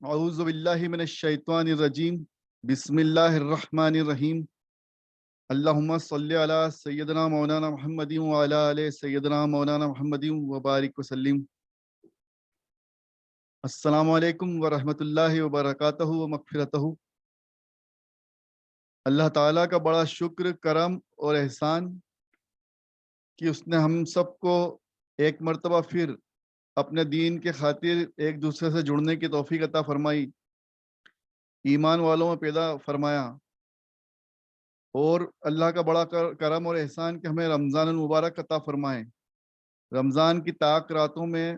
اعوذ باللہ من الشیطان الرجیم بسم اللہ الرحمن الرحیم اللہم صلی علی سیدنا مولانا محمد وعلی آل سیدنا مولانا محمد وبارک وسلم۔ السلام علیکم ورحمۃ اللہ وبرکاتہ ومغفرتہ۔ اللہ تعالیٰ کا بڑا شکر، کرم اور احسان کہ اس نے ہم سب کو ایک مرتبہ پھر اپنے دین کے خاطر ایک دوسرے سے جڑنے کی توفیق عطا فرمائی، ایمان والوں میں پیدا فرمایا، اور اللہ کا بڑا کرم اور احسان کہ ہمیں رمضان المبارک عطا فرمائے۔ رمضان کی طاق راتوں میں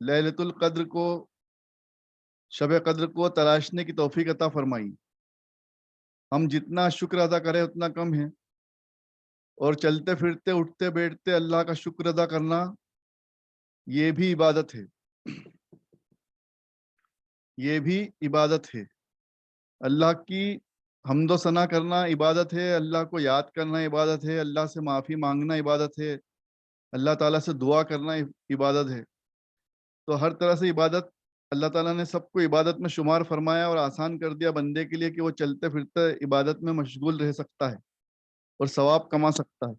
لیلۃ القدر کو، شب قدر کو تلاشنے کی توفیق عطا فرمائی۔ ہم جتنا شکر ادا کریں اتنا کم ہے، اور چلتے پھرتے اٹھتے بیٹھتے اللہ کا شکر ادا کرنا یہ بھی عبادت ہے، یہ بھی عبادت ہے۔ اللہ کی حمد و ثنا کرنا عبادت ہے، اللہ کو یاد کرنا عبادت ہے، اللہ سے معافی مانگنا عبادت ہے، اللہ تعالیٰ سے دعا کرنا عبادت ہے۔ تو ہر طرح سے عبادت اللہ تعالیٰ نے سب کو عبادت میں شمار فرمایا اور آسان کر دیا بندے کے لیے کہ وہ چلتے پھرتے عبادت میں مشغول رہ سکتا ہے اور ثواب کما سکتا ہے۔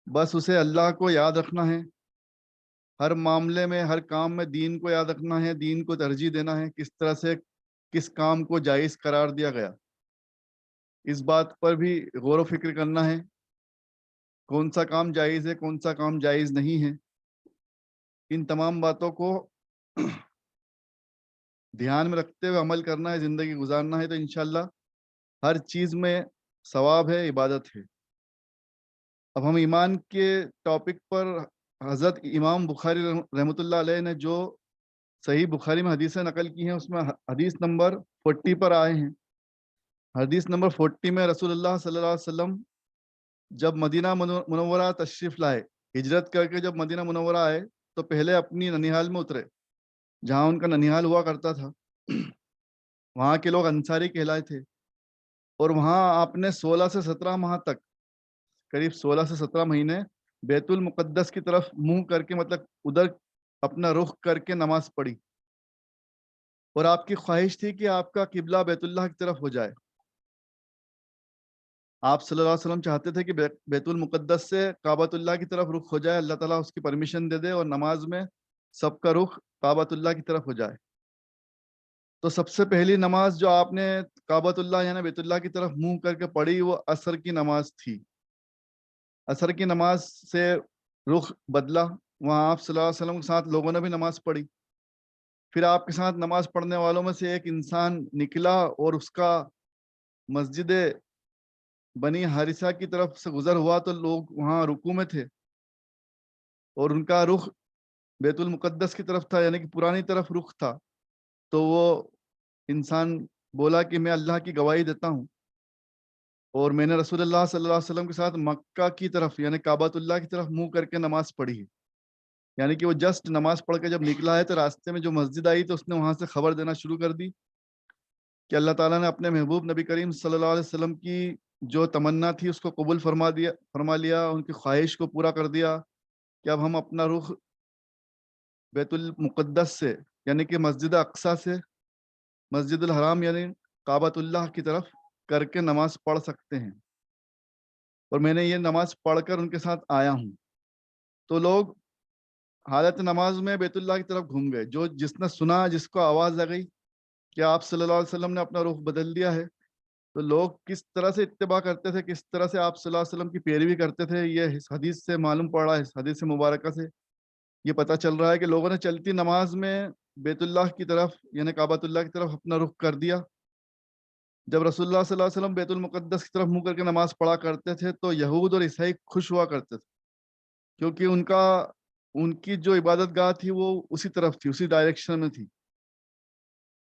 بس اسے اللہ کو یاد رکھنا ہے، ہر معاملے میں، ہر کام میں دین کو یاد رکھنا ہے، دین کو ترجیح دینا ہے، کس طرح سے کس کام کو جائز قرار دیا گیا، اس بات پر بھی غور و فکر کرنا ہے، کون سا کام جائز ہے، کون سا کام جائز نہیں ہے۔ ان تمام باتوں کو دھیان میں رکھتے ہوئے عمل کرنا ہے، زندگی گزارنا ہے، تو انشاءاللہ ہر چیز میں ثواب ہے، عبادت ہے۔ اب ہم ایمان کے ٹاپک پر حضرت امام بخاری رحمۃ اللہ علیہ نے جو صحیح بخاری میں حدیثیں نقل کی ہیں، اس میں حدیث نمبر 40 پر آئے ہیں۔ حدیث نمبر 40 میں رسول اللہ صلی اللہ علیہ وسلم جب مدینہ منورہ تشریف لائے، ہجرت کر کے جب مدینہ منورہ آئے تو پہلے اپنی ننیحال میں اترے، جہاں ان کا ننیحال ہوا کرتا تھا۔ وہاں کے لوگ انصاری کہلائے تھے، اور وہاں آپ نے 16 سے 17 ماہ تک، قریب 16 سے 17 مہینے بیت المقدس کی طرف منہ کر کے، مطلب ادھر اپنا رخ کر کے نماز پڑھی، اور آپ کی خواہش تھی کہ آپ کا قبلہ بیت اللہ کی طرف ہو جائے۔ آپ صلی اللہ علیہ وسلم چاہتے تھے کہ بیت المقدس سے کعبۃ اللہ کی طرف رخ ہو جائے، اللہ تعالیٰ اس کی پرمیشن دے دے اور نماز میں سب کا رخ کعبۃ اللہ کی طرف ہو جائے۔ تو سب سے پہلی نماز جو آپ نے کعبۃ اللہ یعنی بیت اللہ کی طرف منہ کر کے پڑھی، وہ عصر کی نماز تھی۔ عصر کی نماز سے رخ بدلا، وہاں آپ صلی اللہ علیہ وسلم کے ساتھ لوگوں نے بھی نماز پڑھی۔ پھر آپ کے ساتھ نماز پڑھنے والوں میں سے ایک انسان نکلا اور اس کا مسجد بنی حارثہ کی طرف سے گزر ہوا، تو لوگ وہاں رکوع میں تھے اور ان کا رخ بیت المقدس کی طرف تھا، یعنی کہ پرانی طرف رخ تھا۔ تو وہ انسان بولا کہ میں اللہ کی گواہی دیتا ہوں، اور میں نے رسول اللہ صلی اللہ علیہ وسلم کے ساتھ مکہ کی طرف یعنی کعبۃ اللہ کی طرف منہ کر کے نماز پڑھی ہے۔ یعنی کہ وہ جسٹ نماز پڑھ کے جب نکلا ہے تو راستے میں جو مسجد آئی تو اس نے وہاں سے خبر دینا شروع کر دی کہ اللہ تعالیٰ نے اپنے محبوب نبی کریم صلی اللہ علیہ وسلم کی جو تمنا تھی اس کو قبول فرما لیا، ان کی خواہش کو پورا کر دیا کہ اب ہم اپنا رخ بیت المقدس سے یعنی کہ مسجد اقصیٰ سے مسجد الحرام یعنی کعبۃ اللہ کی طرف کر کے نماز پڑھ سکتے ہیں، اور میں نے یہ نماز پڑھ کر ان کے ساتھ آیا ہوں۔ تو لوگ حالت نماز میں بیت اللہ کی طرف گھوم گئے۔ جس نے سنا، جس کو آواز آ گئی کہ آپ صلی اللہ علیہ وسلم نے اپنا رخ بدل دیا ہے، تو لوگ کس طرح سے اتباع کرتے تھے، کس طرح سے آپ صلی اللہ علیہ وسلم کی پیروی کرتے تھے، یہ اس حدیث سے معلوم پڑ رہا ہے۔ اس حدیث مبارکہ سے یہ پتہ چل رہا ہے کہ لوگوں نے چلتی نماز میں بیت اللہ کی طرف یعنی کعبۃ اللہ کی طرف اپنا رخ کر دیا۔ جب رسول اللہ صلی اللہ علیہ وسلم بیت المقدس کی طرف منہ کر کے نماز پڑھا کرتے تھے تو یہود اور عیسائی خوش ہوا کرتے تھے، کیونکہ ان کی جو عبادت گاہ تھی وہ اسی طرف تھی، اسی ڈائریکشن میں تھی۔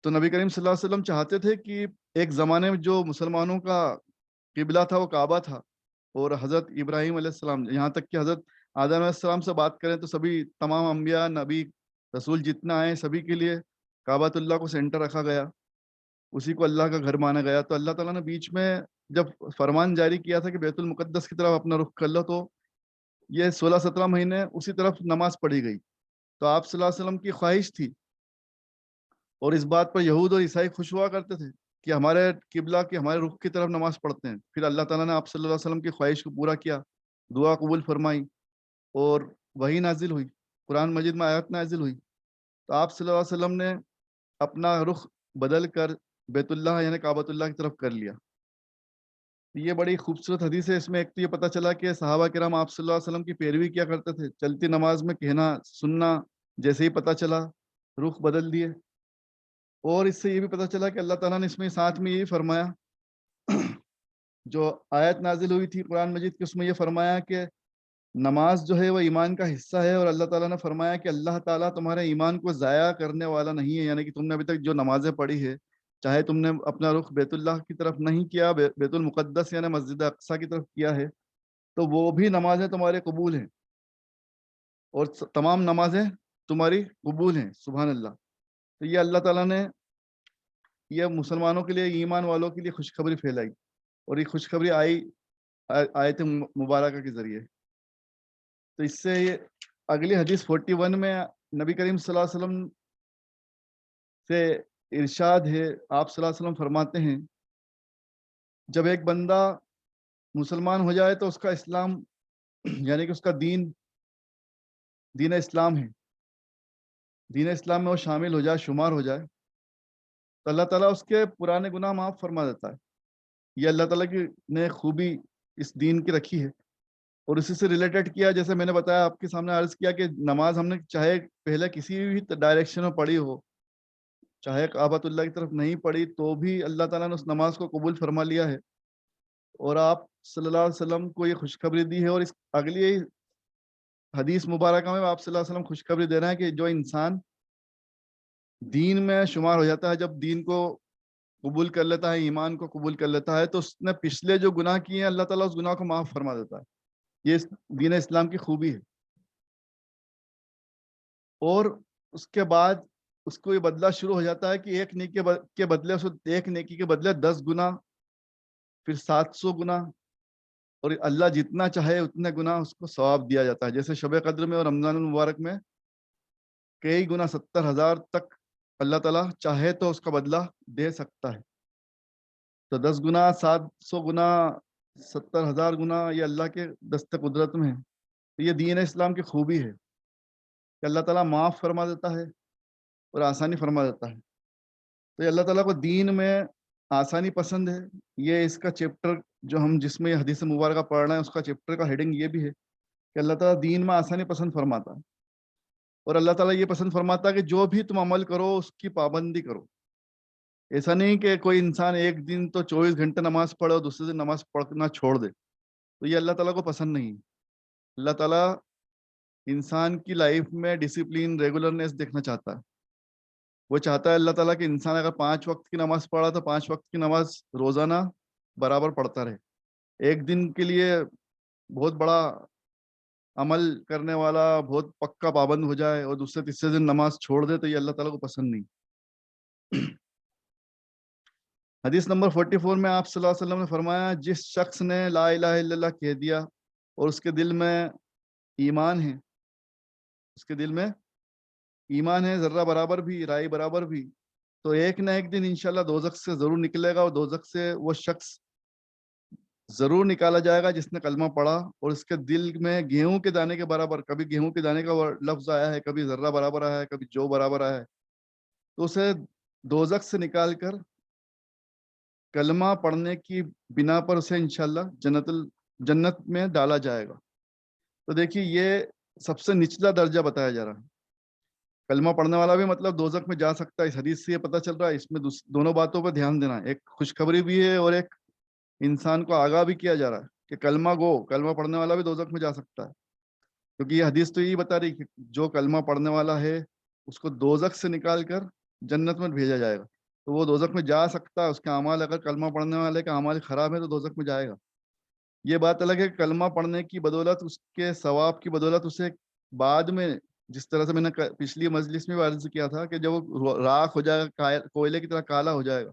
تو نبی کریم صلی اللہ علیہ وسلم چاہتے تھے کہ ایک زمانے میں جو مسلمانوں کا قبلہ تھا وہ کعبہ تھا، اور حضرت ابراہیم علیہ السلام یہاں تک کہ حضرت آدم علیہ السلام سے بات کریں تو سبھی تمام انبیاء، نبی، رسول جتنا آئے سبھی کے لیے کعبۃ اللہ کو سینٹر رکھا گیا، اسی کو اللہ کا گھر مانا گیا۔ تو اللہ تعالیٰ نے بیچ میں جب فرمان جاری کیا تھا کہ بیت المقدس کی طرف اپنا رخ کر لو، تو یہ 16-17 مہینے اسی طرف نماز پڑھی گئی۔ تو آپ صلی اللہ علیہ وسلم کی خواہش تھی اور اس بات پر یہود اور عیسائی خوش ہوا کرتے تھے کہ ہمارے قبلہ کی ہمارے رخ کی طرف نماز پڑھتے ہیں. پھر اللہ تعالیٰ نے آپ صلی اللہ علیہ وسلم کی خواہش کو پورا کیا, دعا قبول فرمائی اور وحی نازل ہوئی, قرآن مجید میں آیات نازل ہوئی. تو آپ صلی اللہ علیہ وسلم نے اپنا رخ بدل کر بیت اللہ یعنی کعبۃ اللہ کی طرف کر لیا. یہ بڑی خوبصورت حدیث ہے. اس میں ایک تو یہ پتہ چلا کہ صحابہ کرام آپ صلی اللہ علیہ وسلم کی پیروی کیا کرتے تھے, چلتی نماز میں کہنا سننا, جیسے ہی پتہ چلا رخ بدل دیے. اور اس سے یہ بھی پتہ چلا کہ اللہ تعالیٰ نے اس میں ساتھ میں یہ فرمایا, جو آیت نازل ہوئی تھی قرآن مجید کی, اس میں یہ فرمایا کہ نماز جو ہے وہ ایمان کا حصہ ہے, اور اللہ تعالیٰ نے فرمایا کہ اللہ تعالیٰ تمہارے ایمان کو ضائع کرنے والا نہیں ہے. یعنی کہ تم نے ابھی تک جو نمازیں پڑھی ہے, چاہے تم نے اپنا رخ بیت اللہ کی طرف نہیں کیا, بیت المقدس یعنی مسجد اقصیٰ کی طرف کیا ہے, تو وہ بھی نمازیں تمہارے قبول ہیں, اور تمام نمازیں تمہاری قبول ہیں. سبحان اللہ. تو یہ اللہ تعالیٰ نے یہ مسلمانوں کے لیے, ایمان والوں کے لیے خوشخبری پھیلائی, اور یہ خوشخبری آئی آیت مبارکہ کے ذریعے. تو اس سے یہ اگلی حدیث 41 میں نبی کریم صلی اللہ علیہ وسلم سے ارشاد ہے, آپ صلی اللہ علیہ وسلم فرماتے ہیں جب ایک بندہ مسلمان ہو جائے تو اس کا اسلام یعنی کہ اس کا دین اسلام ہے, دین اسلام میں وہ شامل ہو جائے, شمار ہو جائے, تو اللہ تعالیٰ اس کے پرانے گناہ معاف فرما دیتا ہے. یہ اللہ تعالیٰ کی نے خوبی اس دین کی رکھی ہے. اور اسی سے ریلیٹڈ کیا, جیسے میں نے بتایا آپ کے سامنے عرض کیا کہ نماز ہم نے چاہے پہلے کسی بھی ڈائریکشن میں پڑھی ہو, چاہے کعبۃ اللہ کی طرف نہیں پڑھی, تو بھی اللہ تعالیٰ نے اس نماز کو قبول فرما لیا ہے. اور آپ صلی اللہ علیہ وسلم کو یہ خوشخبری دی ہے, اور اس اگلی حدیث مبارکہ میں آپ صلی اللہ علیہ وسلم خوشخبری دے رہے ہیں کہ جو انسان دین میں شمار ہو جاتا ہے, جب دین کو قبول کر لیتا ہے, ایمان کو قبول کر لیتا ہے, تو اس نے پچھلے جو گناہ کیے ہیں اللہ تعالیٰ اس گناہ کو معاف فرما دیتا ہے. یہ دین اسلام کی خوبی ہے. اور اس کے بعد اس کو یہ بدلہ شروع ہو جاتا ہے کہ ایک نیکی کے بدلے, ایک نیکی کے بدلے 10 گنا, پھر 700 گنا, اور اللہ جتنا چاہے اتنے گنا اس کو ثواب دیا جاتا ہے. جیسے شب قدر میں اور رمضان المبارک میں کئی گنا 70,000 تک اللہ تعالیٰ چاہے تو اس کا بدلہ دے سکتا ہے. تو 10 گنا, 700 گنا, 70,000 گنا, یہ اللہ کے دست قدرت میں ہے. یہ دین اسلام کی خوبی ہے کہ اللہ تعالیٰ معاف فرما دیتا ہے اور آسانی فرما دیتا ہے. تو یہ اللہ تعالیٰ کو دین میں آسانی پسند ہے. یہ اس کا چیپٹر جو ہم جس میں حدیث مبارکہ پڑھ رہے ہیں, اس کا چیپٹر کا ہیڈنگ یہ بھی ہے کہ اللہ تعالیٰ دین میں آسانی پسند فرماتا ہے. اور اللہ تعالیٰ یہ پسند فرماتا ہے کہ جو بھی تم عمل کرو اس کی پابندی کرو. ایسا نہیں کہ کوئی انسان ایک دن تو 24 گھنٹے نماز پڑھے اور دوسرے دن نماز پڑھنا چھوڑ دے, تو یہ اللہ تعالیٰ کو پسند نہیں. اللہ تعالیٰ انسان کی لائف میں ڈسپلین, ریگولرنیس دیکھنا چاہتا ہے. وہ چاہتا ہے اللہ تعالیٰ کہ انسان اگر 5 وقت کی نماز پڑھا تو 5 وقت کی نماز روزانہ برابر پڑھتا رہے. ایک دن کے لیے بہت بڑا عمل کرنے والا بہت پکا پابند ہو جائے اور دوسرے تیسرے دن نماز چھوڑ دے, تو یہ اللہ تعالیٰ کو پسند نہیں. حدیث نمبر 44 میں آپ صلی اللہ علیہ وسلم نے فرمایا, جس شخص نے لا الہ الا اللہ کہہ دیا اور اس کے دل میں ایمان ہے, اس کے دل میں ایمان ہے ذرہ برابر بھی, رائی برابر بھی, تو ایک نہ ایک دن انشاءاللہ دوزخ سے ضرور نکلے گا, اور دوزخ سے وہ شخص ضرور نکالا جائے گا جس نے کلمہ پڑھا اور اس کے دل میں گیہوں کے دانے کے برابر, کبھی گیہوں کے دانے کا لفظ آیا ہے, کبھی ذرہ برابر آیا ہے, کبھی جو برابر آیا ہے, تو اسے دوزخ سے نکال کر کلمہ پڑھنے کی بنا پر اسے انشاءاللہ جنت میں ڈالا جائے گا. تو دیکھیے یہ سب سے نچلا درجہ بتایا جا رہا ہے. کلمہ پڑھنے والا بھی مطلب دوزخ میں جا سکتا ہے, اس حدیث سے یہ پتہ چل رہا ہے. اس میں دونوں باتوں پہ دھیان دینا, ایک خوشخبری بھی ہے اور ایک انسان کو آگاہ بھی کیا جا رہا ہے کہ کلمہ پڑھنے والا بھی دوزخ میں جا سکتا ہے. کیونکہ یہ حدیث تو یہی بتا رہی کہ جو کلمہ پڑھنے والا ہے اس کو دوزخ سے نکال کر جنت میں بھیجا جائے گا. تو وہ دوزخ میں جا سکتا ہے, اس کے اعمال اگر کلمہ پڑھنے والے کا اعمال خراب ہے تو دوزخ میں جائے گا. یہ بات الگ ہے کہ کلمہ پڑھنے کی بدولت, اس کے ثواب کی بدولت اسے بعد میں, جس طرح سے میں نے پچھلی مجلس میں بھی عرض کیا تھا کہ جب وہ راکھ ہو جائے گا, کوئلے کی طرح کالا ہو جائے گا,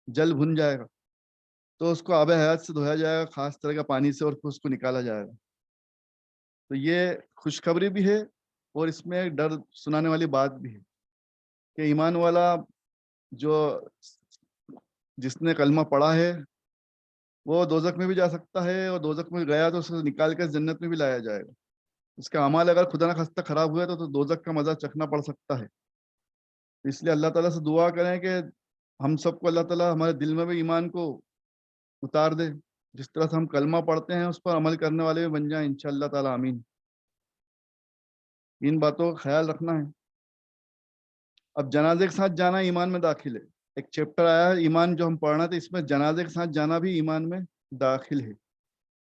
جل بھن جائے گا, تو اس کو آب حیات سے دھویا جائے گا, خاص طرح کا پانی سے, اور پھر اس کو نکالا جائے گا. تو یہ خوشخبری بھی ہے اور اس میں ڈر سنانے والی بات بھی ہے کہ ایمان والا جو جس نے کلمہ پڑھا ہے وہ دوزخ میں بھی جا سکتا ہے، اور دوزخ میں گیا تو اسے نکال کر جنت میں بھی لایا جائے گا. اس کا اعمال اگر خدا نہ خواستہ خراب ہوا تو دوزخ کا مزہ چکھنا پڑ سکتا ہے. اس لیے اللہ تعالیٰ سے دعا کریں کہ ہم سب کو اللہ تعالیٰ ہمارے دل میں بھی ایمان کو اتار دے، جس طرح سے ہم کلمہ پڑھتے ہیں اس پر عمل کرنے والے بھی بن جائیں انشاءاللہ تعالیٰ، آمین. ان باتوں کا خیال رکھنا ہے. اب جنازے کے ساتھ جانا ایمان میں داخل ہے. ایک چیپٹر آیا ہے ایمان جو ہم پڑھنا تھا، اس میں جنازے کے ساتھ جانا بھی ایمان میں داخل ہے.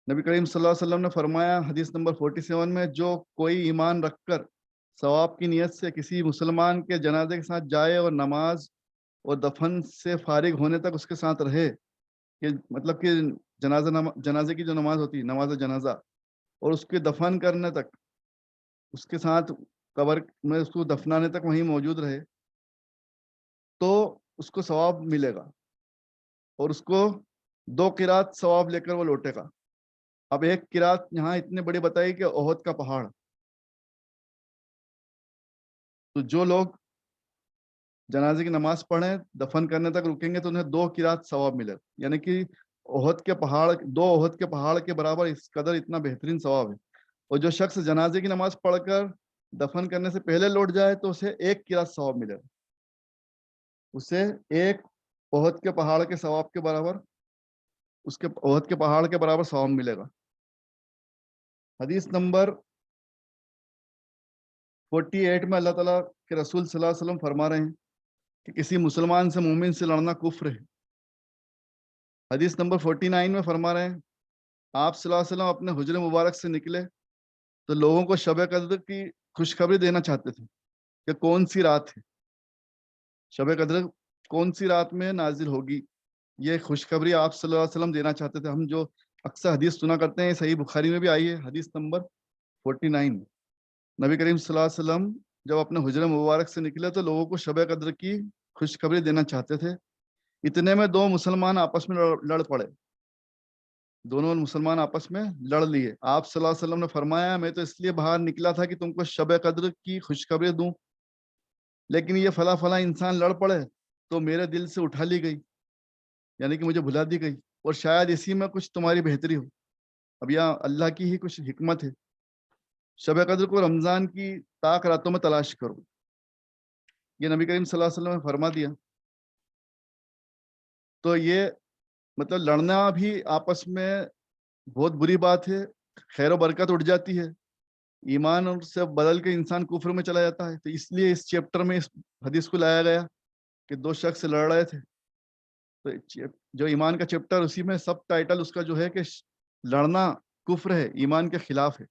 نبی کریم صلی اللہ علیہ وسلم نے فرمایا حدیث نمبر 47 میں، جو کوئی ایمان رکھ کر ثواب کی نیت سے کسی مسلمان کے جنازے کے ساتھ جائے اور نماز اور دفن سے فارغ ہونے تک اس کے ساتھ رہے، کہ مطلب کہ جنازے کی جو نماز ہوتی ہے، نماز جنازہ، اور اس کے دفن کرنے تک اس کے ساتھ قبر میں اس کو دفنانے تک وہیں موجود رہے، تو اس کو ثواب ملے گا، اور اس کو 2 قرات ثواب لے کر وہ لوٹے گا. اب ایک قرات یہاں اتنے بڑی بتائی کہ احد کا پہاڑ. تو جو لوگ جنازے کی نماز پڑھیں دفن کرنے تک رکیں گے تو انہیں 2 قرات ثواب ملے، یعنی کہ احد کے پہاڑ، 2 احد کے پہاڑ کے برابر اس قدر اتنا بہترین ثواب ہے. اور جو شخص جنازے کی نماز پڑھ کر دفن کرنے سے پہلے لوٹ جائے تو اسے 1 قرات ثواب ملے گا. اسے 1 احد کے پہاڑ کے ثواب کے برابر، اس کے احد کے پہاڑ کے برابر ثواب ملے گا. حدیث نمبر 48 میں اللہ تعالیٰ کے رسول صلی اللہ علیہ وسلم فرما رہے ہیں کہ کسی مسلمان سے مومن سے لڑنا کفر ہے. حدیث نمبر 49 میں فرما رہے ہیں آپ صلی اللہ علیہ وسلم اپنے حجر مبارک سے نکلے تو لوگوں کو شب قدر کی خوشخبری دینا چاہتے تھے کہ کون سی رات ہے، شب قدر کون سی رات میں نازل ہوگی، یہ خوشخبری آپ صلی اللہ علیہ وسلم دینا چاہتے تھے. ہم جو اکثر حدیث سنا کرتے ہیں صحیح بخاری میں بھی آئی ہے حدیث نمبر 49. نبی کریم صلی اللہ علیہ وسلم جب اپنے حجر مبارک سے نکلے تو لوگوں کو شب قدر کی خوشخبری دینا چاہتے تھے. اتنے میں 2 مسلمان آپس میں لڑ پڑے، دونوں مسلمان آپس میں لڑ لیے. آپ صلی اللہ علیہ وسلم نے فرمایا میں تو اس لیے باہر نکلا تھا کہ تم کو شب قدر کی خوشخبری دوں، لیکن یہ فلاں فلاں انسان لڑ پڑے تو میرے دل سے اٹھا لی گئی، یعنی کہ مجھے بھلا دی گئی، اور شاید اسی میں کچھ تمہاری بہتری ہو. اب یہاں اللہ کی ہی کچھ حکمت ہے. شب قدر کو رمضان کی طاق راتوں میں تلاش کرو، یہ نبی کریم صلی اللہ علیہ وسلم نے فرما دیا. تو یہ مطلب لڑنا بھی آپس میں بہت بری بات ہے، خیر و برکت اٹھ جاتی ہے، ایمان سے بدل کے انسان کفر میں چلا جاتا ہے. تو اس لیے اس چیپٹر میں اس حدیث کو لایا گیا کہ 2 شخص لڑ رہے تھے. تو جو ایمان کا چیپٹر اسی میں سب ٹائٹل اس کا جو ہے کہ لڑنا کفر ہے، ایمان کے خلاف ہے.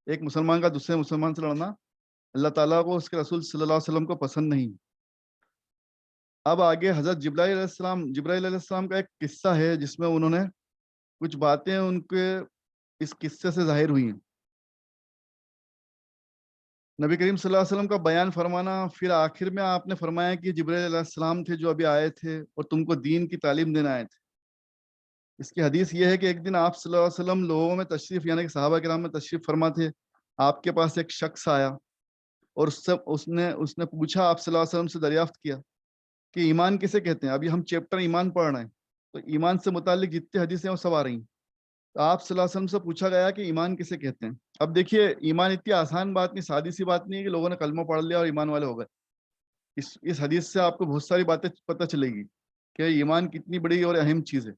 ایک مسلمان کا دوسرے مسلمان سے لڑنا اللہ تعالیٰ کو اس کے رسول صلی اللہ علیہ وسلم کو پسند نہیں. اب آگے حضرت جبرائیل علیہ السلام کا ایک قصہ ہے جس میں انہوں نے کچھ باتیں ان کے اس قصے سے ظاہر ہوئی ہیں. نبی کریم صلی اللہ علیہ وسلم کا بیان فرمانا، پھر آخر میں آپ نے فرمایا کہ جبرائیل علیہ السلام تھے جو ابھی آئے تھے اور تم کو دین کی تعلیم دینے آئے تھے. اس کی حدیث یہ ہے کہ ایک دن آپ صلی اللہ علیہ وسلم لوگوں میں تشریف، یعنی کہ صحابہ کرام میں تشریف فرما تھے. آپ کے پاس ایک شخص آیا اور اس نے پوچھا، آپ صلی اللہ علیہ وسلم سے دریافت کیا کہ ایمان کسے کہتے ہیں. ابھی ہم چیپٹر ایمان پڑھ رہے ہیں تو ایمان سے متعلق جتنی حدیثیں ہیں وہ سب آ رہی ہیں. تو آپ صلی اللہ علیہ وسلم سے پوچھا گیا کہ ایمان کسے کہتے ہیں. اب دیکھیے ایمان اتنی آسان بات نہیں، سادی سی بات نہیں ہے کہ لوگوں نے کلمہ پڑھ لیا اور ایمان والے ہو گئے. اس حدیث سے آپ کو بہت ساری باتیں پتہ چلے گی کہ ایمان کتنی بڑی اور اہم چیز ہے.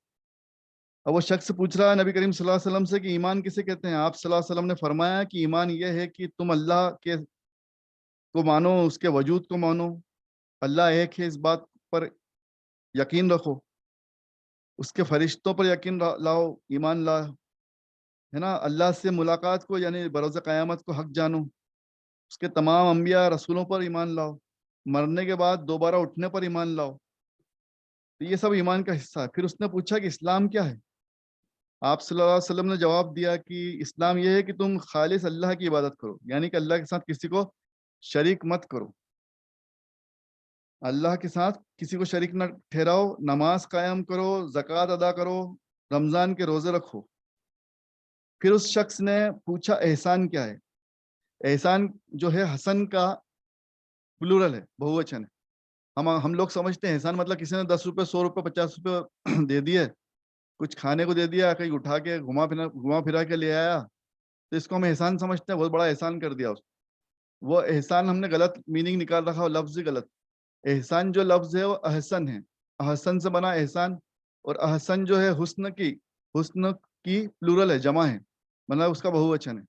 اب وہ شخص پوچھ رہا ہے نبی کریم صلی اللہ علیہ وسلم سے کہ ایمان کسے کہتے ہیں. آپ صلی اللہ علیہ وسلم نے فرمایا کہ ایمان یہ ہے کہ تم اللہ کے کو مانو، اس کے وجود کو مانو، اللہ ایک ہے اس بات پر یقین رکھو، اس کے فرشتوں پر یقین لاؤ، ایمان لاؤ، ہے نا، اللہ سے ملاقات کو یعنی بروز قیامت کو حق جانو، اس کے تمام انبیاء رسولوں پر ایمان لاؤ، مرنے کے بعد دوبارہ اٹھنے پر ایمان لاؤ. تو یہ سب ایمان کا حصہ ہے. پھر اس نے پوچھا کہ اسلام کیا ہے. آپ صلی اللہ علیہ وسلم نے جواب دیا کہ اسلام یہ ہے کہ تم خالص اللہ کی عبادت کرو، یعنی کہ اللہ کے ساتھ کسی کو شریک مت کرو، اللہ کے ساتھ کسی کو شریک نہ ٹھہراؤ، نماز قائم کرو، زکوٰۃ ادا کرو، رمضان کے روزے رکھو. پھر اس شخص نے پوچھا احسان کیا ہے. احسان جو ہے حسن کا پلورل ہے، بہووچن ہے. ہم لوگ سمجھتے ہیں احسان مطلب کسی نے 10 روپے 100 روپے 50 روپے دے دیے, کچھ کھانے کو دے دیا, کہیں اٹھا کے گھما پھرا کے لے آیا, تو اس کو ہم احسان سمجھتے ہیں, بہت بڑا احسان کر دیا اس. وہ احسان ہم نے غلط میننگ نکال رکھا, لفظ ہی غلط. احسان جو لفظ ہے وہ احسن ہے, احسن سے بنا احسان, اور احسن جو ہے حسن کی پلورل ہے, جمع ہے, مطلب اس کا بہووچن ہے.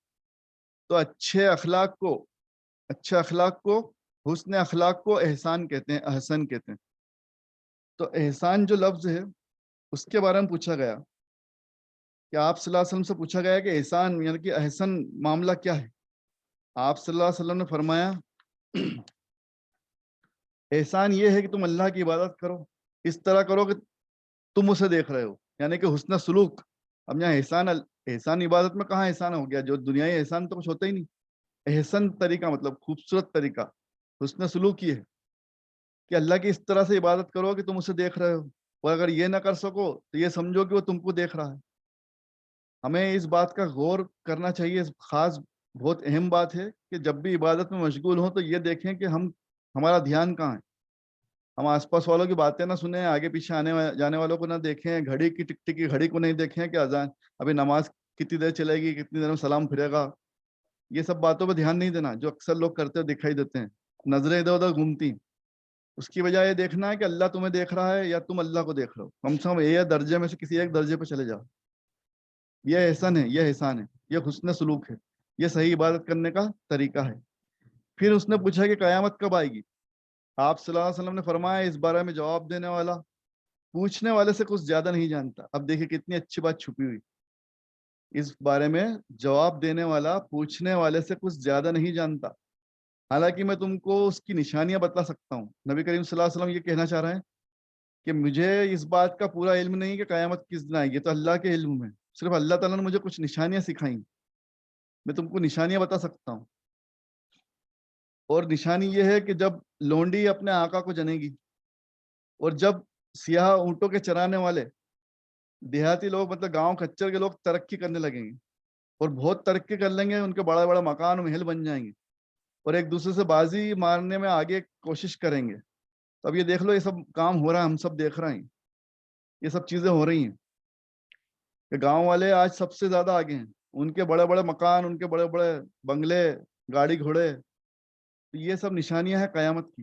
تو اچھے اخلاق کو حسن اخلاق کو احسان کہتے ہیں, احسن کہتے ہیں. تو احسان جو لفظ ہے اس کے بارے میں پوچھا گیا کہ آپ صلی اللہ علیہ وسلم سے پوچھا گیا کہ احسان یعنی کہ احسن معاملہ کیا ہے. آپ صلی اللہ علیہ وسلم نے فرمایا احسان یہ ہے کہ تم اللہ کی عبادت کرو, اس طرح کرو کہ تم اسے دیکھ رہے ہو, یعنی کہ حسن سلوک. اب یہاں احسان عبادت میں کہاں احسان ہو گیا, جو دنیائی احسان تو کچھ ہوتا ہی نہیں. احسن طریقہ مطلب خوبصورت طریقہ, حسن سلوک یہ ہے کہ اللہ کی اس طرح سے عبادت کرو کہ تم اسے دیکھ رہے ہو, اور اگر یہ نہ کر سکو تو یہ سمجھو کہ وہ تم کو دیکھ رہا ہے. ہمیں اس بات کا غور کرنا چاہیے, خاص بہت اہم بات ہے کہ جب بھی عبادت میں مشغول ہوں تو یہ دیکھیں کہ ہمارا دھیان کہاں ہے. ہم آس پاس والوں کی باتیں نہ سنیں, آگے پیچھے جانے والوں کو نہ دیکھیں, گھڑی کی ٹک ٹک کی گھڑی کو نہیں دیکھیں کہ اذان ابھی نماز کتنی دیر چلے گی, کتنی دیر میں سلام پھرے گا. یہ سب باتوں پہ دھیان نہیں دینا جو اکثر لوگ کرتے ہوئے دکھائی دیتے ہیں, نظریں ادھر ادھر گھومتی. اس کی وجہ یہ دیکھنا ہے کہ اللہ تمہیں دیکھ رہا ہے یا تم اللہ کو دیکھ رہے ہو. کم سے کم یہ درجے میں سے کسی ایک درجے پہ چلے جاؤ. یہ احسان ہے, یہ احسان ہے, یہ حسن سلوک ہے, یہ صحیح عبادت کرنے کا طریقہ ہے. پھر اس نے پوچھا کہ قیامت کب آئے گی. آپ صلی اللہ علیہ وسلم نے فرمایا اس بارے میں جواب دینے والا پوچھنے والے سے کچھ زیادہ نہیں جانتا. اب دیکھیں کتنی اچھی بات چھپی ہوئی. اس بارے میں جواب دینے والا پوچھنے والے سے کچھ زیادہ نہیں جانتا, حالانکہ میں تم کو اس کی نشانیاں بتلا سکتا ہوں. نبی کریم صلی اللہ علیہ وسلم یہ کہنا چاہ رہے ہیں کہ مجھے اس بات کا پورا علم نہیں کہ قیامت کس دن آئے گی, تو اللہ کے علم میں صرف اللہ تعالیٰ نے مجھے کچھ نشانیاں سکھائیں, میں تم کو نشانیاں بتا سکتا ہوں. اور نشانی یہ ہے کہ جب لونڈی اپنے آقا کو جنے گی, اور جب سیاہ اونٹوں کے چرانے والے دیہاتی لوگ مطلب گاؤں کچر کے لوگ ترقی کرنے لگیں گے, اور بہت ترقی کر لیں گے, ان کے بڑا بڑا مکان و محل بن جائیں گے, اور ایک دوسرے سے بازی مارنے میں آگے کوشش کریں گے. تو اب یہ دیکھ لو, یہ سب کام ہو رہا ہے, ہم سب دیکھ رہے ہیں, یہ سب چیزیں ہو رہی ہیں کہ گاؤں والے آج سب سے زیادہ آگے ہیں. ان کے بڑے بڑے مکان, ان کے بڑے بڑے بنگلے, گاڑی گھوڑے, تو یہ سب نشانیاں ہیں قیامت کی.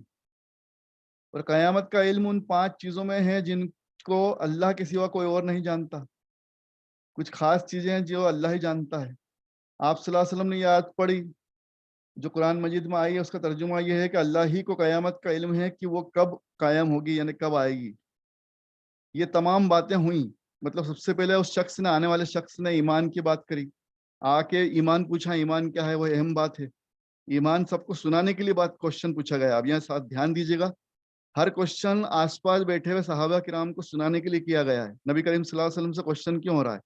اور قیامت کا علم ان 5 چیزوں میں ہے جن کو اللہ کے سوا کوئی اور نہیں جانتا. کچھ خاص چیزیں ہیں جو اللہ ہی جانتا ہے. آپ صلی اللہ علیہ وسلم نے یہ آیت پڑھی جو قرآن مجید میں آئی ہے, اس کا ترجمہ یہ ہے کہ اللہ ہی کو قیامت کا علم ہے کہ وہ کب قائم ہوگی, یعنی کب آئے گی. یہ تمام باتیں ہوئیں, مطلب سب سے پہلے اس شخص نے, آنے والے شخص نے ایمان کی بات کری, آ کے ایمان پوچھا, ایمان کیا ہے, وہ اہم بات ہے. ایمان سب کو سنانے کے لیے کوشچن پوچھا گیا. اب یہاں ساتھ دھیان دیجیے گا, ہر کوشچن آس پاس بیٹھے ہوئے صحابہ کرام کو سنانے کے لیے کیا گیا ہے. نبی کریم صلی اللہ علیہ وسلم سے کوشچن کیوں ہو رہا ہے؟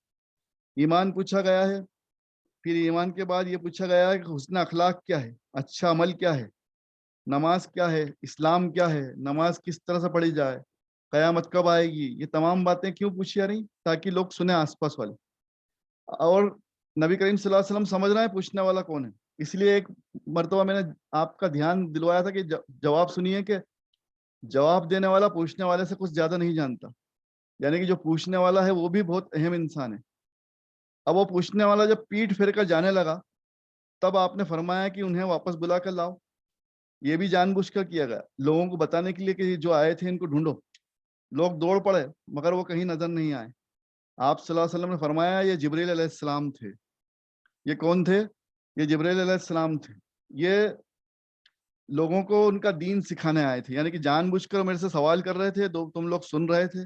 ایمان پوچھا گیا ہے. پھر ایمان کے بعد یہ پوچھا گیا ہے کہ حسن اخلاق کیا ہے, اچھا عمل کیا ہے, نماز کیا ہے, اسلام کیا ہے, نماز کس طرح سے پڑھی جائے, قیامت کب آئے گی. یہ تمام باتیں کیوں پوچھی جا رہی؟ تاکہ لوگ سنیں آس پاس والے. اور نبی کریم صلی اللہ علیہ وسلم سمجھ رہے ہیں پوچھنے والا کون ہے, اس لیے ایک مرتبہ میں نے آپ کا دھیان دلوایا تھا کہ جواب سنیے کہ جواب دینے والا پوچھنے والے سے کچھ زیادہ نہیں جانتا. یعنی کہ جو پوچھنے والا ہے وہ بھی بہت اہم انسان ہے. اب وہ پوچھنے والا جب پیٹ پھیر کر جانے لگا, تب آپ نے فرمایا کہ انہیں واپس بلا کر لاؤ. یہ بھی جان بوجھ کر کیا گیا, لوگوں کو بتانے کے لیے کہ جو آئے تھے ان کو ڈھونڈو. لوگ دوڑ پڑے مگر وہ کہیں نظر نہیں آئے. آپ صلی اللہ علیہ وسلم نے فرمایا یہ جبریل علیہ السلام تھے. یہ کون تھے؟ یہ جبریل علیہ السلام تھے. یہ لوگوں کو ان کا دین سکھانے آئے تھے, یعنی کہ جان بوجھ کر میرے سے سوال کر رہے تھے, تم لوگ سن رہے تھے,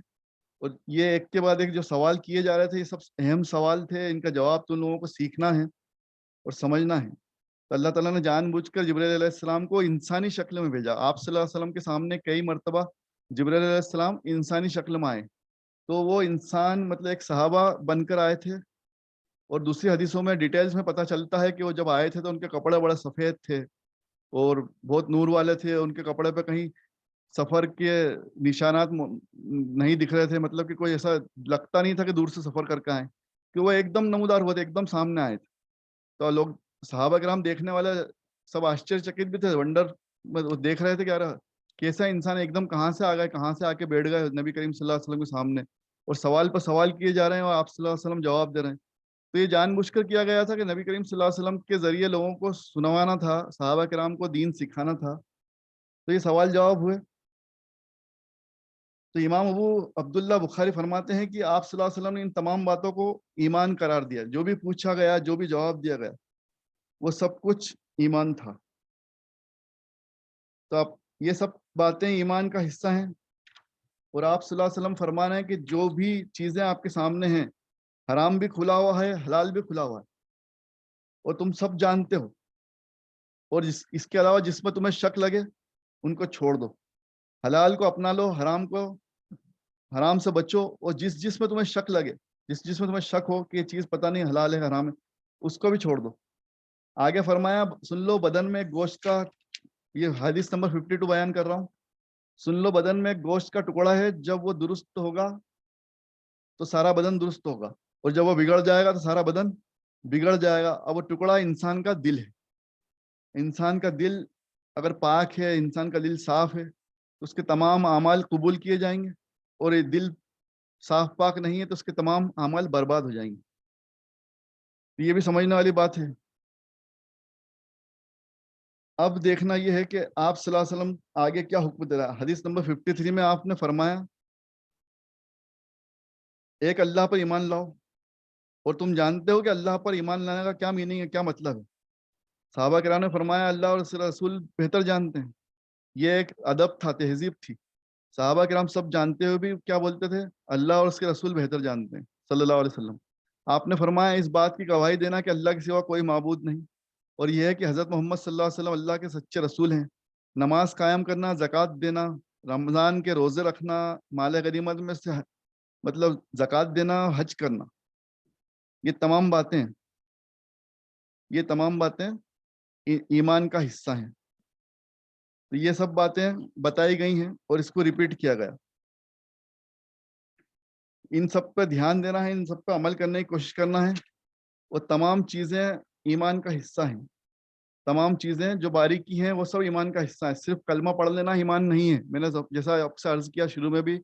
اور یہ ایک کے بعد ایک جو سوال کیے جا رہے تھے یہ سب اہم سوال تھے, ان کا جواب تم لوگوں کو سیکھنا ہے اور سمجھنا ہے. تو اللہ تعالیٰ نے جان بوجھ کر جبریل علیہ السلام کو انسانی شکل میں بھیجا. آپ صلی اللہ علیہ وسلم کے سامنے کئی مرتبہ جبریل علیہ السلام انسانی شکل میں آئے, تو وہ انسان مطلب ایک صحابہ بن کر آئے تھے. اور دوسری حدیثوں میں ڈیٹیلز میں پتہ چلتا ہے کہ وہ جب آئے تھے تو ان کے کپڑے بڑے سفید تھے اور بہت نور والے تھے. ان کے کپڑے پہ کہیں سفر کے نشانات نہیں دکھ رہے تھے, مطلب کہ کوئی ایسا لگتا نہیں تھا کہ دور سے سفر کر کے آئے, کہ وہ ایک دم نمودار ہوئے تھے, ایک دم سامنے آئے تھے. تو لوگ صحابہ کرام دیکھنے والے سب آشچر چکت بھی تھے, ونڈر میں دیکھ رہے تھے کہ یار کیسا انسان ایک دم کہاں سے آ گئے, کہاں سے آ کے بیٹھ گئے نبی کریم صلی اللہ علیہ وسلم کے سامنے, اور سوال پر سوال کیے جا رہے ہیں اور آپ صلی اللہ علیہ وسلم جواب دے رہے ہیں. تو یہ جان بوجھ کر کیا گیا تھا کہ نبی کریم صلی اللہ علیہ وسلم کے ذریعے لوگوں کو سنوانا تھا, صحابہ کرام کو دین سکھانا تھا. تو یہ سوال جواب ہوئے. تو امام ابو عبداللہ بخاری فرماتے ہیں کہ آپ صلی اللہ علیہ وسلم نے ان تمام باتوں کو ایمان قرار دیا. جو بھی پوچھا گیا, جو بھی جواب دیا گیا, وہ سب کچھ ایمان تھا. تو اب یہ سب باتیں ایمان کا حصہ ہیں. اور آپ صلی اللہ علیہ وسلم فرمانا ہے کہ جو بھی چیزیں آپ کے سامنے ہیں, حرام بھی کھلا ہوا ہے, حلال بھی کھلا ہوا ہے, اور تم سب جانتے ہو. اور اس کے علاوہ جس میں تمہیں شک لگے ان کو چھوڑ دو. حلال کو اپنا لو, حرام سے بچو, اور جس میں تمہیں شک لگے, جس میں تمہیں شک ہو کہ یہ چیز پتہ نہیں حلال ہے حرام ہے, اس کو بھی چھوڑ دو. آگے فرمایا سن لو بدن میں گوشت کا, یہ حدیث نمبر 52 بیان کر رہا ہوں. سن لو بدن میں گوشت کا ٹکڑا ہے, جب وہ درست ہوگا تو سارا بدن درست ہوگا, اور جب وہ بگڑ جائے گا تو سارا بدن بگڑ جائے گا. اب وہ ٹکڑا انسان کا دل ہے. انسان کا دل اگر پاک ہے, انسان کا دل صاف ہے, تو اس کے تمام اعمال قبول کیے جائیں گے. اور یہ دل صاف پاک نہیں ہے تو اس کے تمام اعمال برباد ہو جائیں گے. یہ بھی سمجھنے والی بات ہے. اب دیکھنا یہ ہے کہ آپ صلی اللہ علیہ وسلم آگے کیا حکم دے رہا ہے. حدیث نمبر 53 میں آپ نے فرمایا ایک اللہ پر ایمان لاؤ. اور تم جانتے ہو کہ اللہ پر ایمان لانے کا کیا میننگ ہے, کیا مطلب ہے. صحابہ کرام نے فرمایا اللہ اور اس کے رسول بہتر جانتے ہیں. یہ ایک ادب تھا, تہذیب تھی. صحابہ کرام سب جانتے ہوئے بھی کیا بولتے تھے, اللہ اور اس کے رسول بہتر جانتے ہیں صلی اللہ علیہ وسلم. آپ نے فرمایا اس بات کی گواہی دینا کہ اللہ کے سوا کوئی معبود نہیں, اور یہ ہے کہ حضرت محمد صلی اللہ علیہ وسلم اللہ کے سچے رسول ہیں. نماز قائم کرنا, زکوٰۃ دینا, رمضان کے روزے رکھنا, مال غنیمت میں سے مطلب زکوٰۃ دینا, حج کرنا, یہ تمام باتیں ایمان کا حصہ ہیں. تو یہ سب باتیں بتائی گئی ہیں اور اس کو ریپیٹ کیا گیا. ان سب پہ دھیان دینا ہے, ان سب پہ عمل کرنے کی کوشش کرنا ہے. اور تمام چیزیں ایمان کا حصہ ہیں. تمام چیزیں جو باریکی ہیں وہ سب ایمان کا حصہ ہے. صرف کلمہ پڑھ لینا ایمان نہیں ہے. میں نے جیسا آپ سے عرض کیا شروع میں بھی,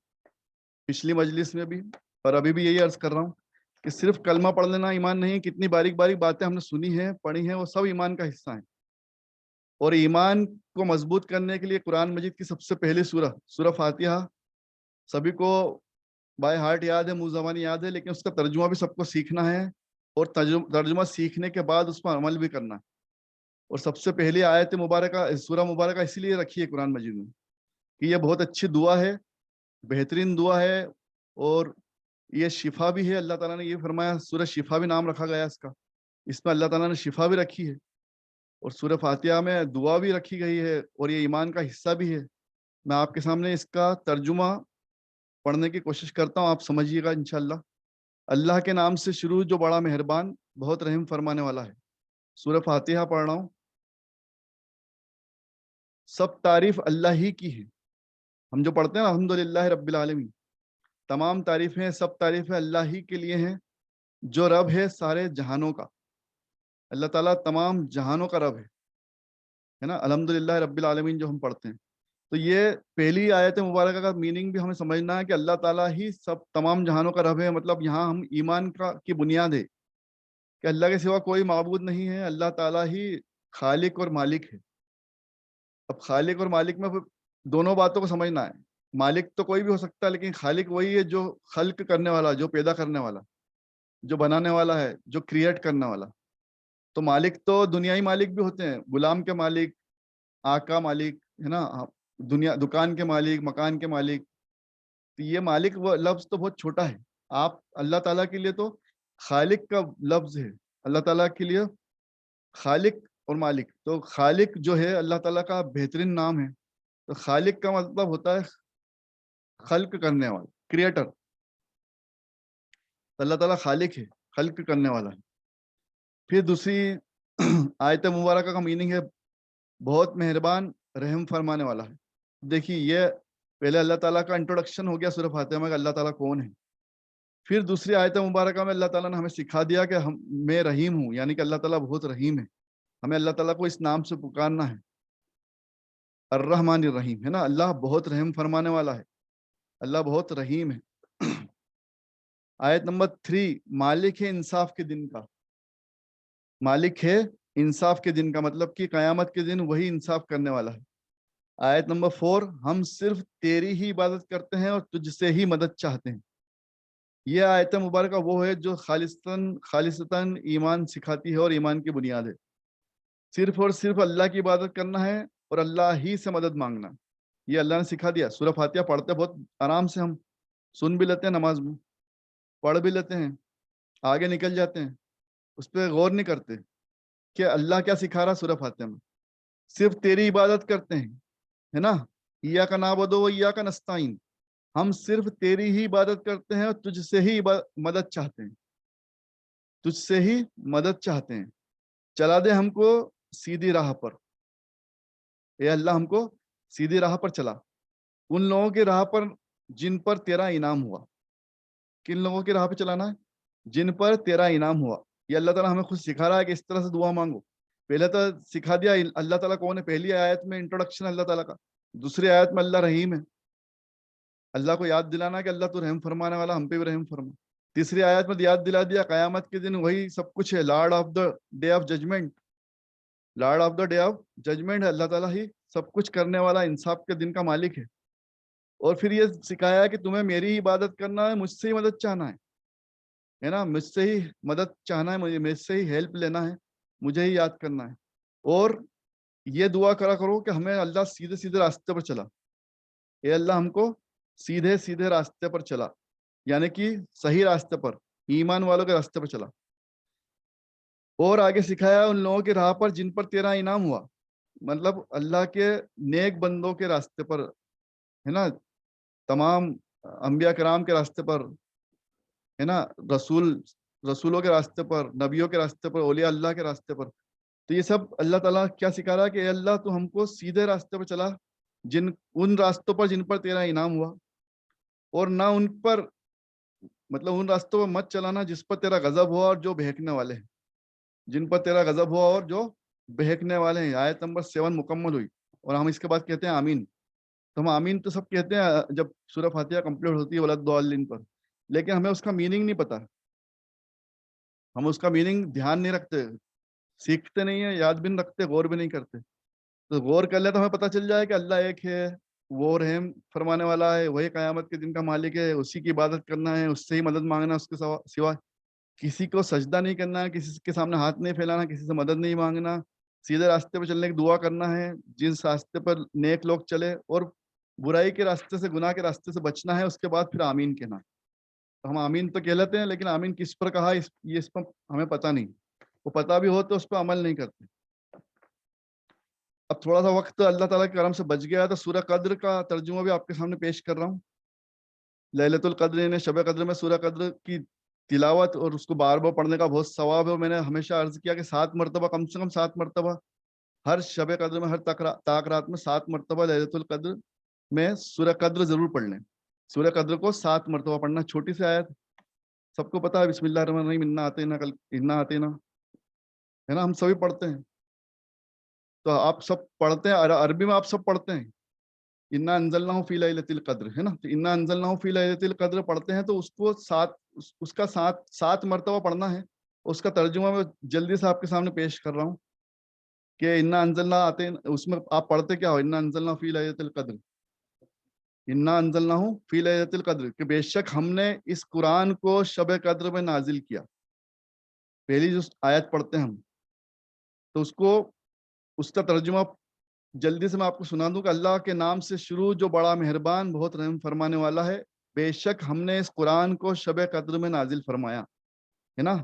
پچھلی مجلس میں بھی, اور ابھی بھی یہی عرض کر رہا ہوں کہ صرف کلمہ پڑھ لینا ایمان نہیں ہے. کتنی باریک باریک باتیں ہم نے سنی ہیں, پڑھی ہیں, وہ سب ایمان کا حصہ ہیں. اور ایمان کو مضبوط کرنے کے لیے قرآن مجید کی سب سے پہلی سورہ فاتحہ سبھی کو بائی ہارٹ یاد ہے, منہ زبانی یاد ہے, لیکن اس کا ترجمہ بھی سب کو سیکھنا ہے. اور ترجمہ سیکھنے کے بعد اس پر عمل بھی کرنا ہے. اور سب سے پہلی آیت مبارکہ, سورہ مبارکہ اسی لیے رکھی ہے قرآن مجید میں کہ یہ بہت اچھی دعا ہے, بہترین دعا ہے, اور یہ شفا بھی ہے. اللہ تعالیٰ نے یہ فرمایا, سورہ شفا بھی نام رکھا گیا اس کا. اس میں اللہ تعالیٰ نے شفا بھی رکھی ہے, اور سورہ فاتحہ میں دعا بھی رکھی گئی ہے, اور یہ ایمان کا حصہ بھی ہے. میں آپ کے سامنے اس کا ترجمہ پڑھنے کی کوشش کرتا ہوں, آپ سمجھیے گا انشاءاللہ. اللہ کے نام سے شروع جو بڑا مہربان بہت رحم فرمانے والا ہے. سورہ فاتحہ پڑھ رہا ہوں. سب تعریف اللہ ہی کی ہے. ہم جو پڑھتے ہیں الحمدللہ رب العالمین, تمام تعریفیں, سب تعریفیں اللہ ہی کے لیے ہیں جو رب ہے سارے جہانوں کا. اللہ تعالیٰ تمام جہانوں کا رب ہے نا, الحمدللہ رب العالمین جو ہم پڑھتے ہیں. تو یہ پہلی آیت مبارکہ کا میننگ بھی ہمیں سمجھنا ہے کہ اللہ تعالیٰ ہی سب تمام جہانوں کا رب ہے. مطلب یہاں ہم ایمان کی بنیاد ہے کہ اللہ کے سوا کوئی معبود نہیں ہے, اللہ تعالیٰ ہی خالق اور مالک ہے. اب خالق اور مالک میں دونوں باتوں کو سمجھنا ہے. مالک تو کوئی بھی ہو سکتا ہے, لیکن خالق وہی ہے جو خلق کرنے والا, جو پیدا کرنے والا, جو بنانے والا ہے, جو کریٹ کرنے والا. تو مالک تو دنیائی مالک بھی ہوتے ہیں, غلام کے مالک, آقا مالک ہے نا, دکان کے مالک, مکان کے مالک. تو یہ مالک وہ لفظ تو بہت چھوٹا ہے. آپ اللہ تعالیٰ کے لیے تو خالق کا لفظ ہے. اللہ تعالیٰ کے لیے خالق اور مالک, تو خالق جو ہے اللہ تعالیٰ کا بہترین نام ہے. تو خالق کا مطلب ہوتا ہے خلق کرنے والا, کریٹر. اللہ تعالیٰ خالق ہے, خلق کرنے والا ہے. پھر دوسری آیت مبارکہ کا میننگ ہے بہت مہربان رحم فرمانے والا ہے. دیکھیے یہ پہلے اللہ تعالیٰ کا انٹروڈکشن ہو گیا سورہ فاتحہ میں کہ اللہ تعالیٰ کون ہے. پھر دوسری آیت مبارکہ میں اللہ تعالیٰ نے ہمیں سکھا دیا کہ میں رحیم ہوں, یعنی کہ اللہ تعالیٰ بہت رحیم ہے. ہمیں اللہ تعالیٰ کو اس نام سے پکارنا ہے. الرحمن الرحیم، ہے نا، اللہ بہت رحم فرمانے والا ہے، اللہ بہت رحیم ہے۔ آیت نمبر 3، مالک ہے انصاف کے دن کا، مالک ہے انصاف کے دن کا، مطلب کہ قیامت کے دن وہی انصاف کرنے والا ہے۔ آیت نمبر 4، ہم صرف تیری ہی عبادت کرتے ہیں اور تجھ سے ہی مدد چاہتے ہیں۔ یہ آیت مبارکہ وہ ہے جو خالصتاً ایمان سکھاتی ہے اور ایمان کی بنیاد ہے۔ صرف اور صرف اللہ کی عبادت کرنا ہے اور اللہ ہی سے مدد مانگنا، یہ اللہ نے سکھا دیا۔ سورہ فاتحہ پڑھتے بہت آرام سے، ہم سن بھی لیتے ہیں نماز میں، پڑھ بھی لیتے ہیں، آگے نکل جاتے ہیں، اس پہ غور نہیں کرتے کہ اللہ کیا سکھا رہا سورہ فاتحہ میں۔ صرف تیری عبادت کرتے ہیں، ہے نا، ایاک نعبد و ایاک نستعین، ہم صرف تیری ہی عبادت کرتے ہیں اور تجھ سے ہی مدد چاہتے ہیں، تجھ سے ہی مدد چاہتے ہیں، چلا دے ہم کو سیدھی راہ پر، اے اللہ ہم کو سیدھی راہ پر چلا، ان لوگوں کی راہ پر جن پر تیرا انعام ہوا۔ کن لوگوں کی راہ پہ چلانا ہے؟ جن پر تیرا انعام ہوا۔ یہ اللہ تعالیٰ ہمیں خود سکھا رہا ہے کہ اس طرح سے دعا مانگو۔ پہلے تو سکھا دیا اللہ تعالیٰ کون ہے، پہلی آیت میں انٹروڈکشن اللہ تعالیٰ کا، دوسری آیت میں اللہ رحیم ہے، اللہ کو یاد دلانا کہ اللہ تو رحم فرمانے والا، ہم پہ بھی رحم فرما۔ تیسری آیت میں یاد دلا دیا قیامت کے دن وہی سب کچھ ہے، lord of the day of judgment, lord of the day of judgment ہے، اللہ تعالیٰ ہی سب کچھ کرنے والا، انصاف کے دن کا مالک ہے۔ اور پھر یہ سکھایا کہ تمہیں میری ہی عبادت کرنا ہے، مجھ سے ہی مدد چاہنا ہے نا، مجھ سے ہی مدد چاہنا ہے، مجھ سے ہی ہیلپ لینا ہے، مجھے ہی یاد کرنا ہے۔ اور یہ دعا کرا کرو کہ ہمیں اللہ سیدھے سیدھے راستے پر چلا، اے اللہ ہم کو سیدھے سیدھے راستے پر چلا، یعنی کہ صحیح راستے پر، ایمان والوں کے راستے پر چلا۔ اور آگے سکھایا ان لوگوں کی راہ پر جن پر تیرا انعام ہوا، مطلب اللہ کے نیک بندوں کے راستے پر، ہے نا، تمام انبیاء کرام کے راستے پر، ہے نا، رسولوں کے راستے پر، نبیوں کے راستے پر، اولیاء اللہ کے راستے پر۔ تو یہ سب اللہ تعالیٰ کیا سکھا رہا ہے کہ اے اللہ تو ہم کو سیدھے راستے پر چلا، ان راستوں پر جن پر تیرا انعام ہوا، اور نہ ان پر، مطلب ان راستوں پر مت چلانا جس پر تیرا غضب ہوا اور جو بہکنے والے ہیں، جن پر تیرا غضب ہوا اور جو بہکنے والے ہیں۔ آیت نمبر 7 مکمل ہوئی، اور ہم اس کے بعد کہتے ہیں آمین۔ تو ہم آمین تو سب کہتے ہیں جب سورہ فاتحہ کمپلیٹ ہوتی ہے ولد پر، لیکن ہمیں اس کا میننگ نہیں پتا، ہم اس کا میننگ دھیان نہیں رکھتے، سیکھتے نہیں ہیں، یاد بھی نہیں رکھتے، غور بھی نہیں کرتے۔ تو غور کر لے تو ہمیں پتہ چل جائے کہ اللہ ایک ہے، وہ رحم فرمانے والا ہے، وہی قیامت کے دن کا مالک ہے، اسی کی عبادت کرنا ہے، اس سے ہی مدد مانگنا، اس کے سوا کسی کو سجدہ نہیں کرنا ہے، کسی کے سامنے ہاتھ نہیں پھیلانا، کسی سے مدد نہیں مانگنا، سیدھے راستے پہ چلنے کی دعا کرنا ہے، جس راستے پر نیک لوگ چلے، اور برائی کے راستے سے، گناہ کے راستے سے بچنا ہے، اس کے بعد پھر آمین کہنا۔ تو ہم آمین تو کہہ لیتے ہیں، لیکن آمین کس پر کہا یہ اس پر ہمیں پتہ نہیں، وہ پتہ بھی ہو تو اس پہ عمل نہیں کرتے۔ اب تھوڑا سا وقت اللہ تعالیٰ کے کرم سے بچ گیا، تو سورہ قدر کا ترجمہ بھی آپ کے سامنے پیش کر رہا ہوں۔ لیلۃ القدر یعنی شب قدر میں سورہ قدر کی تلاوت اور اس کو بار بار پڑھنے کا بہت ثواب ہے۔ میں نے ہمیشہ عرض کیا کہ 7 مرتبہ، کم سے کم 7 مرتبہ ہر شب قدر میں، ہر طاق رات میں 7 مرتبہ لیلۃ القدر میں سورہ قدر ضرور پڑھ لیں۔ سورہ قدر کو 7 مرتبہ پڑھنا، چھوٹی سی آیت، سب کو پتا ہے، بسم اللہ الرحمن الرحیم، انا اعطینا انا اعطینا، ہے نا، ہم سبھی پڑھتے ہیں۔ تو آپ سب پڑھتے ہیں، عربی میں آپ سب پڑھتے ہیں، انا انزلناہ فی لیلۃ القدر، ہے نا، تو انا انزلناہ فی لیلۃ القدر پڑھتے ہیں، تو اس کو اس کا 7 مرتبہ پڑھنا ہے۔ اس کا ترجمہ میں جلدی سے آپ کے سامنے پیش کر رہا ہوں کہ انا انزلنا آتے، اس میں آپ پڑھتے کیا ہو، انا انزلنا فی لیلۃ القدر، انا انزلناہ فی لیلۃ القدر، کہ بے شک ہم نے اس قرآن کو شب قدر میں نازل کیا۔ پہلی جو آیت پڑھتے ہیں ہم، تو اس کا ترجمہ جلدی سے میں آپ کو سنا دوں کہ اللہ کے نام سے شروع جو بڑا مہربان، بہت رحم فرمانے والا ہے، بے شک ہم نے اس قرآن کو شب قدر میں نازل فرمایا، ہے نا۔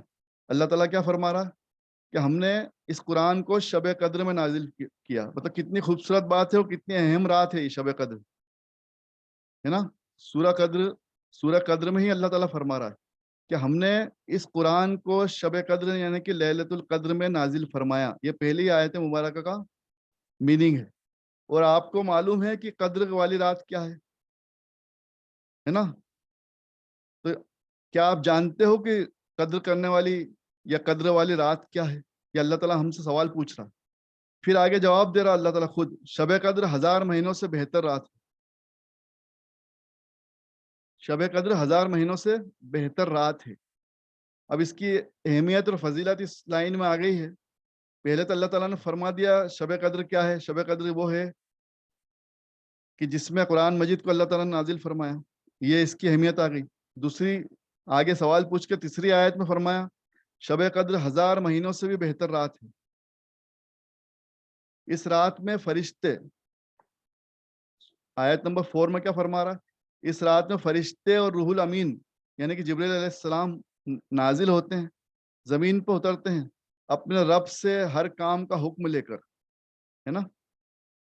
اللہ تعالیٰ کیا فرما رہا کہ ہم نے اس قرآن کو شب قدر میں نازل کیا، مطلب کتنی خوبصورت بات ہے اور کتنی اہم رات ہے یہ شب قدر، ہے نا۔ سورہ قدر میں ہی اللہ تعالیٰ فرما رہا ہے کہ ہم نے اس قرآن کو شب قدر یعنی کہ لیلۃ القدر میں نازل فرمایا۔ یہ پہلی آیت مبارکہ کا میننگ ہے۔ اور آپ کو معلوم ہے کہ قدر والی رات کیا ہے نا، تو کیا آپ جانتے ہو کہ قدر کرنے والی یا قدر والی رات کیا ہے؟ یہ اللہ تعالیٰ ہم سے سوال پوچھ رہا ہے پھر آگے جواب دے رہا اللہ تعالیٰ خود، شب قدر 1000 مہینوں سے بہتر رات ہے. شب قدر 1000 مہینوں سے بہتر رات ہے. اب اس کی اہمیت اور فضیلت اس لائن میں آ گئی ہے. پہلے تو اللہ تعالیٰ نے فرما دیا شب قدر کیا ہے. شب قدر وہ ہے کہ جس میں قرآن مجید کو اللہ تعالیٰ نے نازل فرمایا، یہ اس کی اہمیت آ گئی. دوسری آگے سوال پوچھ کے تیسری آیت میں فرمایا شب قدر 1000 مہینوں سے بھی بہتر رات ہے. اس رات میں فرشتے، آیت نمبر 4 میں کیا فرما رہا ہے، اس رات میں فرشتے اور روح الامین یعنی کہ جبریل علیہ السلام نازل ہوتے ہیں، زمین پہ اترتے ہیں اپنے رب سے ہر کام کا حکم لے کر، ہے نا.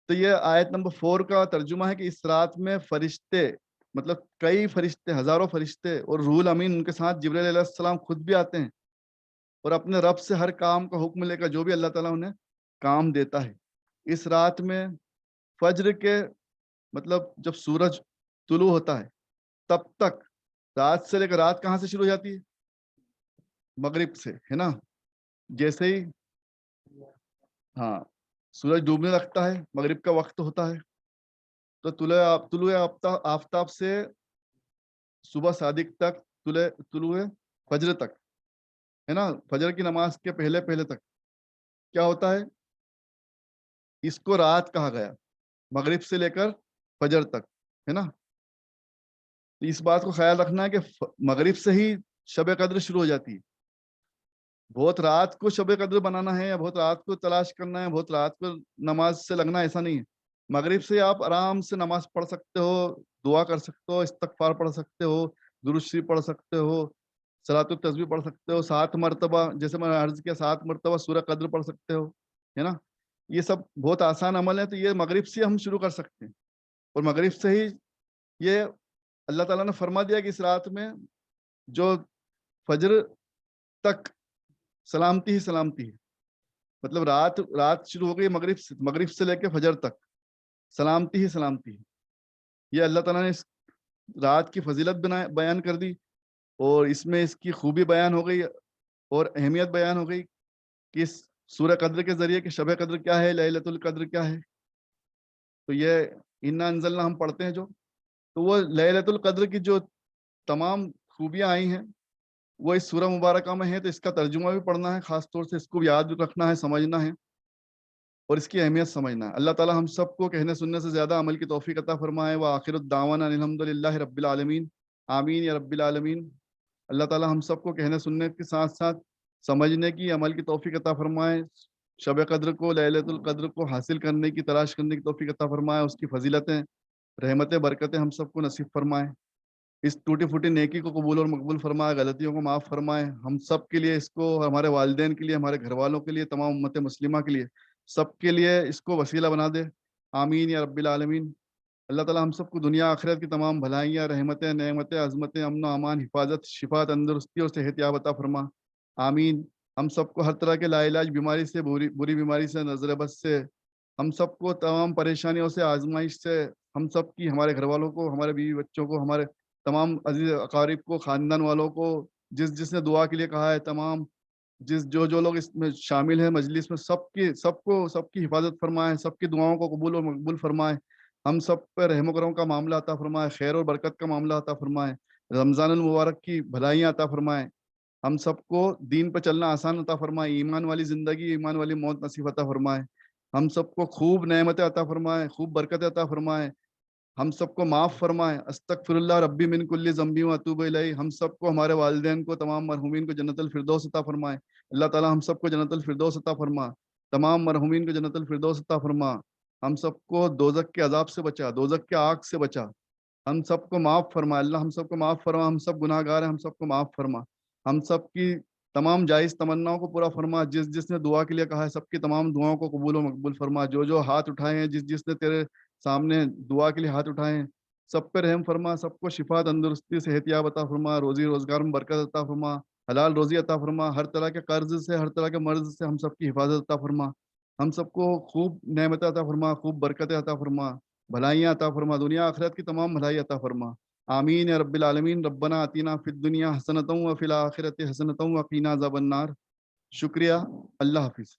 تو یہ آیت نمبر 4 کا ترجمہ ہے کہ اس رات میں فرشتے، مطلب کئی فرشتے، ہزاروں فرشتے اور روح الامین ان کے ساتھ جبریل علیہ السلام خود بھی آتے ہیں اور اپنے رب سے ہر کام کا حکم لے کر جو بھی اللہ تعالیٰ انہیں کام دیتا ہے. اس رات میں فجر کے مطلب جب سورج طلوع ہوتا ہے تب تک، رات سے لے کر رات کہاں سے شروع ہو جاتی ہے، مغرب سے، ہے نا. جیسے ہی ہاں سورج ڈوبنے لگتا ہے، مغرب کا وقت ہوتا ہے، تو طلوع آفتاب سے صبح صادق تک، طلوع فجر تک، ہے نا، فجر کی نماز کے پہلے پہلے تک کیا ہوتا ہے، اس کو رات کہا گیا، مغرب سے لے کر فجر تک، ہے نا. تو اس بات کو خیال رکھنا ہے کہ مغرب سے ہی شب قدر شروع ہو جاتی ہے. بہت رات کو شب قدر بنانا ہے یا بہت رات کو تلاش کرنا ہے، بہت رات کو نماز سے لگنا، ایسا نہیں ہے. مغرب سے آپ آرام سے نماز پڑھ سکتے ہو، دعا کر سکتے ہو، استغفار پڑھ سکتے ہو، درود شریف پڑھ سکتے ہو، صلاۃ التسبیح پڑھ سکتے ہو 7 مرتبہ، جیسے میں نے عرض کیا 7 مرتبہ سورہ قدر پڑھ سکتے ہو، ہے نا. یہ سب بہت آسان عمل ہے، تو یہ مغرب سے ہم شروع کر سکتے ہیں. اور مغرب سے ہی یہ اللہ تعالیٰ نے فرما دیا کہ اس رات میں جو فجر تک سلامتی ہی سلامتی ہے، مطلب رات شروع ہو گئی مغرب سے لے کے فجر تک سلامتی ہی سلامتی ہے. یہ اللہ تعالیٰ نے اس رات کی فضیلت بیان کر دی اور اس میں اس کی خوبی بیان ہو گئی اور اہمیت بیان ہو گئی کہ اس سورہ قدر کے ذریعے کہ شب قدر کیا ہے، لیلۃ القدر کیا ہے. تو یہ انا انزلنا ہم پڑھتے ہیں جو، تو وہ لیلۃ القدر کی جو تمام خوبیاں آئی ہیں وہ اس سورہ مبارکہ میں ہے. تو اس کا ترجمہ بھی پڑھنا ہے، خاص طور سے اس کو بھی یاد رکھنا ہے، سمجھنا ہے اور اس کی اہمیت سمجھنا ہے. اللہ تعالیٰ ہم سب کو کہنے سننے سے زیادہ عمل کی توفیق عطا فرمائے. وآخر الدعوانا الحمد للہ رب العالمین، آمین یا رب العالمین. اللہ تعالیٰ ہم سب کو کہنے سننے کے ساتھ ساتھ سمجھنے کی، عمل کی توفیق عطا فرمائے. شب قدر کو، لیلۃ القدر کو حاصل کرنے کی، تلاش کرنے کی توفیق عطا فرمائے. اس کی فضیلتیں، رحمتیں، برکتیں ہم سب کو نصیب فرمائے. اس ٹوٹی پھوٹی نیکی کو قبول اور مقبول فرمائے، غلطیوں کو معاف فرمائے. ہم سب کے لیے اس کو، ہمارے والدین کے لیے، ہمارے گھر والوں کے لیے، تمام امت مسلمہ کے لیے، سب کے لیے اس کو وسیلہ بنا دے. آمین یا رب العالمین. اللہ تعالیٰ ہم سب کو دنیا آخرت کی تمام بھلائیاں، رحمتیں، نعمتیں، عظمتیں، امن و امان، حفاظت، شفا، تندرستی اور صحت یاب عطا فرما. آمین. ہم سب کو ہر طرح کے لا علاج بیماری سے، بری بیماری سے، نظر بد سے، ہم سب کو تمام پریشانیوں سے، آزمائش سے، ہم سب کی، ہمارے گھر والوں کو، ہمارے بیوی بچوں کو، ہمارے تمام عزیز اقارب کو، خاندان والوں کو، جس نے دعا کے لیے کہا ہے، تمام جو لوگ اس میں شامل ہیں مجلس میں، سب کی حفاظت فرمائے، سب کی دعاؤں کو قبول و مقبول فرمائے. ہم سب پہ رحم و کرم کا معاملہ عطا فرمائے، خیر اور برکت کا معاملہ عطا فرمائے. رمضان المبارک کی بھلائیاں عطا فرمائے. ہم سب کو دین پہ چلنا آسان عطا فرمائے، ایمان والی زندگی، ایمان والی موت نصیب عطا فرمائے. ہم سب کو خوب نعمتیں عطا فرمائے، خوب برکتیں عطا فرمائے. ہم سب کو معاف فرمائے. استغفر اللہ ربی من کل ذنب و اتوب الیہ. ہم سب کو، ہمارے والدین کو، تمام مرحومین کو جنت الفردوس عطا فرمائے. اللہ تعالیٰ ہم سب کو جنت الفردوس عطا فرما. تمام مرحومین کو جنت الفردوس عطا فرما. ہم سب کو دوزخ کے عذاب سے بچا، دوزخ کے آگ سے بچا. ہم سب کو معاف فرما. اللہ ہم سب کو معاف فرما. ہم سب گناہ گار ہیں، ہم سب کو معاف فرما. ہم سب کی تمام جائز تمناؤں کو پورا فرما. جس نے دعا کے لیے کہا ہے، سب کی تمام دعاؤں کو قبول و مقبول فرما. جو ہاتھ اٹھائے ہیں، جس نے تیرے سامنے دعا کے لیے ہاتھ اٹھائے ہیں، سب پہ رحم فرما. سب کو شفا، تندرستی، صحت یاب عطا فرما. روزی روزگار میں برکت عطا فرما. حلال روزی عطا فرما. ہر طرح کے قرض سے، ہر طرح کے مرض سے ہم سب کی حفاظت عطا فرما. ہم سب کو خوب نعمت عطا فرما، خوب برکت عطا فرما، بھلائیاں عطا فرما. دنیا آخرت کی تمام بھلائی عطا فرما. آمین یا رب العالمین. ربنا آتینا فی الدنیا حسنۃ وفی الآخرۃ حسنۃ وقینا عذاب النار. شکریہ. اللہ حافظ.